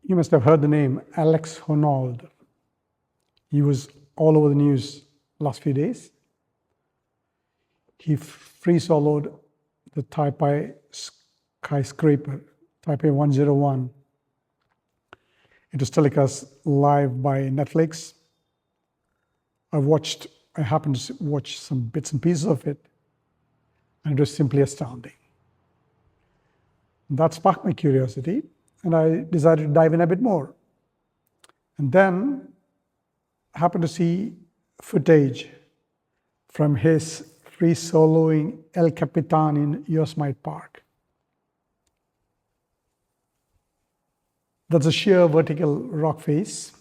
You must have heard the name Alex Honnold. He was all over the news last few days. He free soloed the Taipei skyscraper, Taipei 101. It was telecast live by Netflix. I happened to watch some bits and pieces of it, and it was simply astounding. That sparked my curiosity, and I decided to dive in a bit more. And then I happened to see footage from his free soloing El Capitan in Yosemite Park. That's a sheer vertical rock face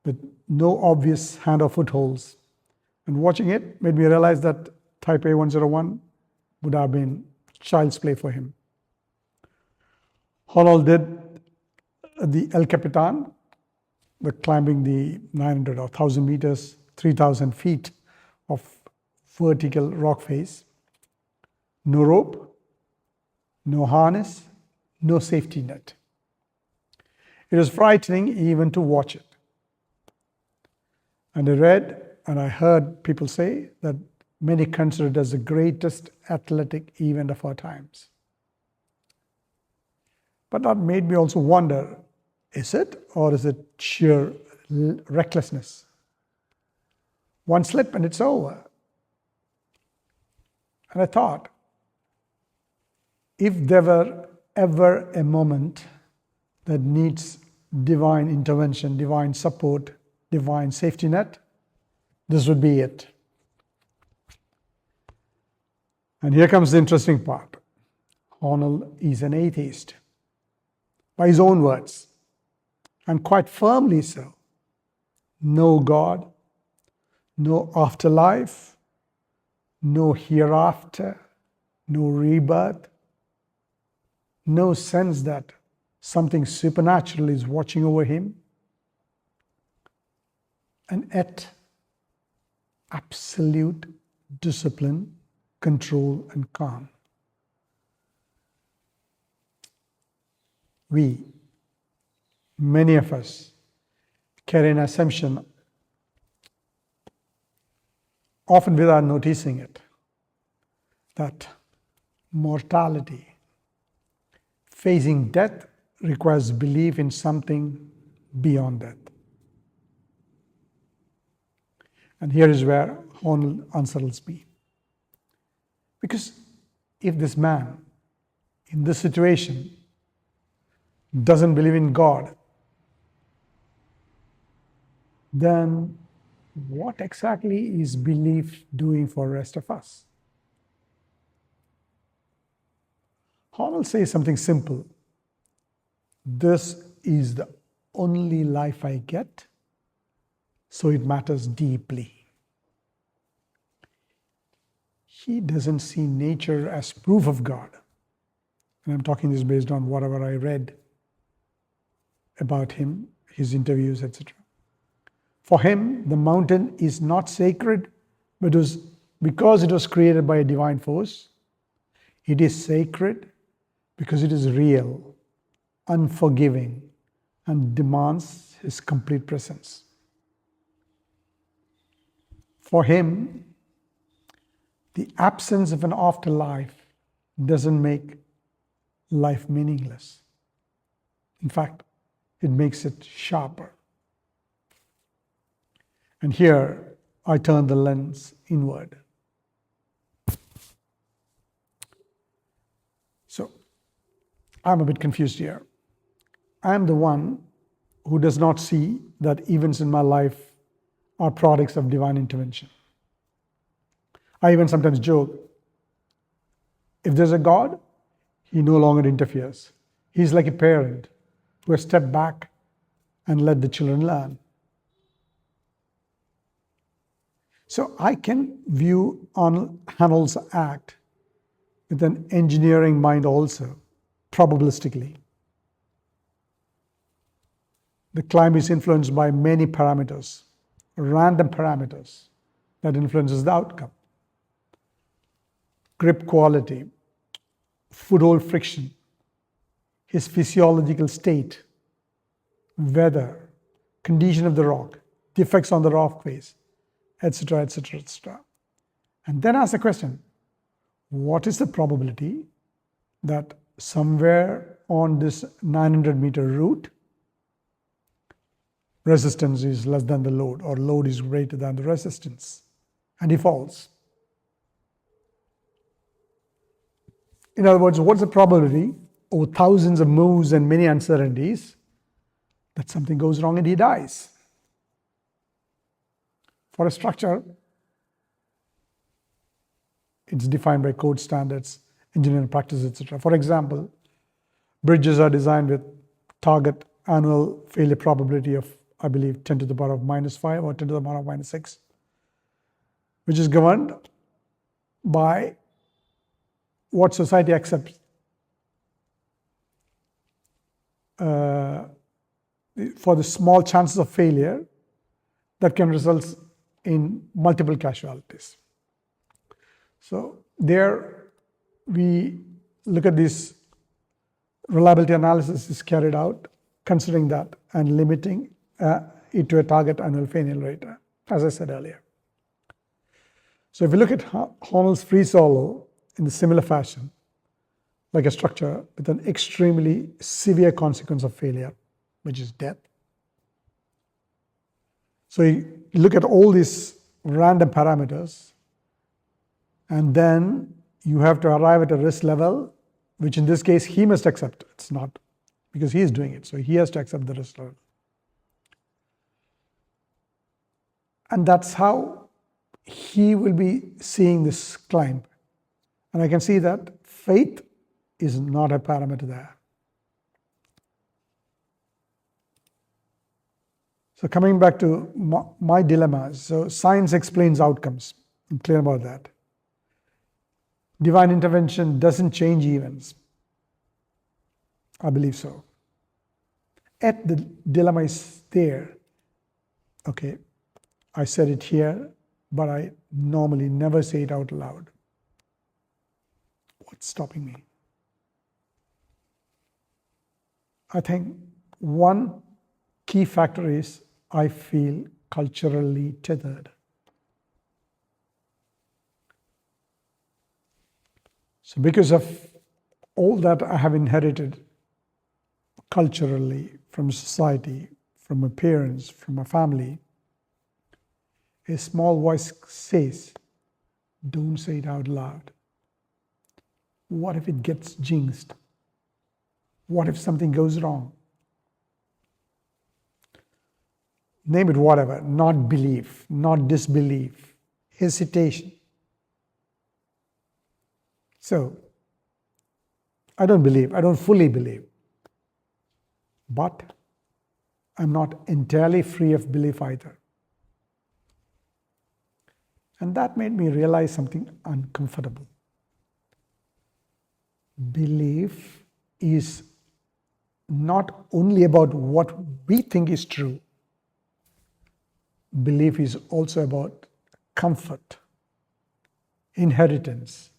with no obvious hand or footholds. And watching it made me realize that Taipei 101 would have been child's play for him. Honnold did the El Capitan, climbing the 900 or 1,000 meters, 3,000 feet of vertical rock face. No rope, no harness, no safety net. It was frightening even to watch it. And I read and I heard people say that many consider it as the greatest athletic event of our times. But that made me also wonder, is it, or is it sheer recklessness? One slip and it's over. And I thought, if there were ever a moment that needs divine intervention, divine support, divine safety net, this would be it. And here comes the interesting part. Honnold is an atheist, by his own words, and quite firmly so. No God, no afterlife, no hereafter, no rebirth, no sense that something supernatural is watching over him, and yet absolute discipline, control, and calm. Many of us, carry an assumption, often without noticing it, that mortality, facing death, requires belief in something beyond death. And here is where Honnold unsettles me. Because if this man, in this situation, doesn't believe in God, then what exactly is belief doing for the rest of us? Honnold says something simple. This is the only life I get, so it matters deeply. He doesn't see nature as proof of God. And I'm talking this based on whatever I read about him, his interviews, etc. For him, the mountain is not sacred, but because it was created by a divine force. It is sacred because it is real, unforgiving, and demands his complete presence. For him, the absence of an afterlife doesn't make life meaningless. In fact, it makes it sharper. And here, I turn the lens inward. So, I'm a bit confused here. I'm the one who does not see that events in my life are products of divine intervention. I even sometimes joke, if there's a God, he no longer interferes. He's like a parent who has stepped back and let the children learn. So I can view Honnold's act with an engineering mind also, probabilistically. The climb is influenced by many parameters, random parameters that influences the outcome. Grip quality, foothold friction, his physiological state, weather, condition of the rock, the effects on the rock face, etc., etc., etc. And then ask the question, what is the probability that somewhere on this 900-meter route, resistance is less than the load, or load is greater than the resistance, and he falls? In other words, what's the probability over thousands of moves and many uncertainties that something goes wrong and he dies? For a structure, it's defined by code standards, engineering practices, etc. For example, bridges are designed with target annual failure probability of, I believe, 10 to the power of -5 or 10 to the power of -6, which is governed by what society accepts for the small chances of failure that can result in multiple casualties. So there we look at this reliability analysis is carried out considering that and limiting it to a target annual failure rate, as I said earlier. So if we look at Hornell's free solo in a similar fashion, like a structure with an extremely severe consequence of failure, which is death. So you look at all these random parameters, and then you have to arrive at a risk level, which in this case he must accept. It's not because he is doing it, so he has to accept the risk level. And that's how he will be seeing this climb. And I can see that faith is not a parameter there. So coming back to my dilemmas, so science explains outcomes. I'm clear about that. Divine intervention doesn't change events. I believe so. Yet the dilemma is there. Okay, I said it here, but I normally never say it out loud. What's stopping me? I think one key factor is I feel culturally tethered. So because of all that I have inherited culturally from society, from my parents, from my family, a small voice says, don't say it out loud. What if it gets jinxed? What if something goes wrong? Name it whatever, not belief, not disbelief, hesitation. So, I don't believe, I don't fully believe, but I'm not entirely free of belief either. And that made me realize something uncomfortable. Belief is not only about what we think is true. Belief is also about comfort, inheritance,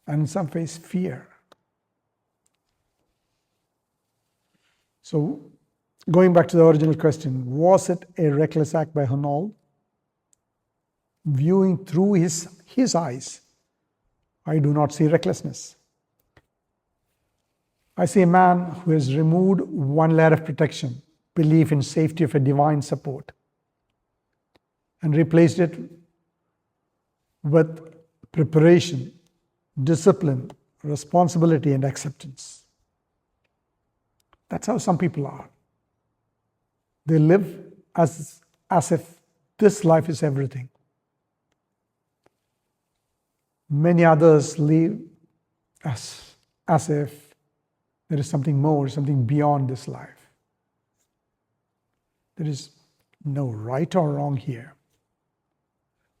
and in some ways fear. So, going back to the original question, was it a reckless act by Hornell? Viewing through his eyes, I do not see recklessness. I see a man who has removed one layer of protection, belief in safety of a divine support, and replaced it with preparation, discipline, responsibility, and acceptance. That's how some people are. They live as if this life is everything. Many others live as if there is something more, something beyond this life. There is no right or wrong here.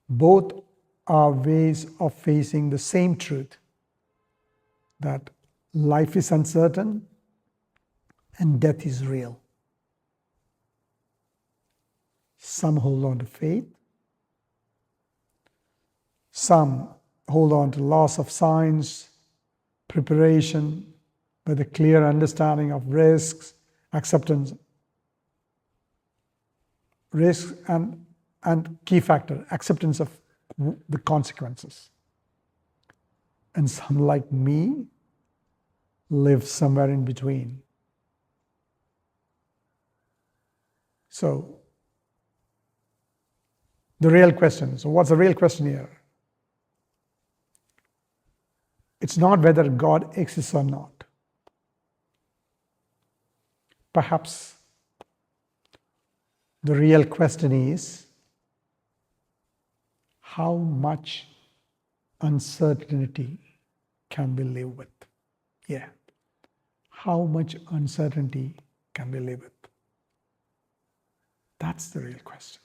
Both are ways of facing the same truth, that life is uncertain and death is real. Some hold on to faith. Some hold on to loss of signs, preparation, with a clear understanding of risks, acceptance, risk and key factor, acceptance of the consequences. And some like me live somewhere in between. So the real question, so what's the real question here? It's not whether God exists or not. Perhaps the real question is how much uncertainty can we live with? Yeah. How much uncertainty can we live with? That's the real question.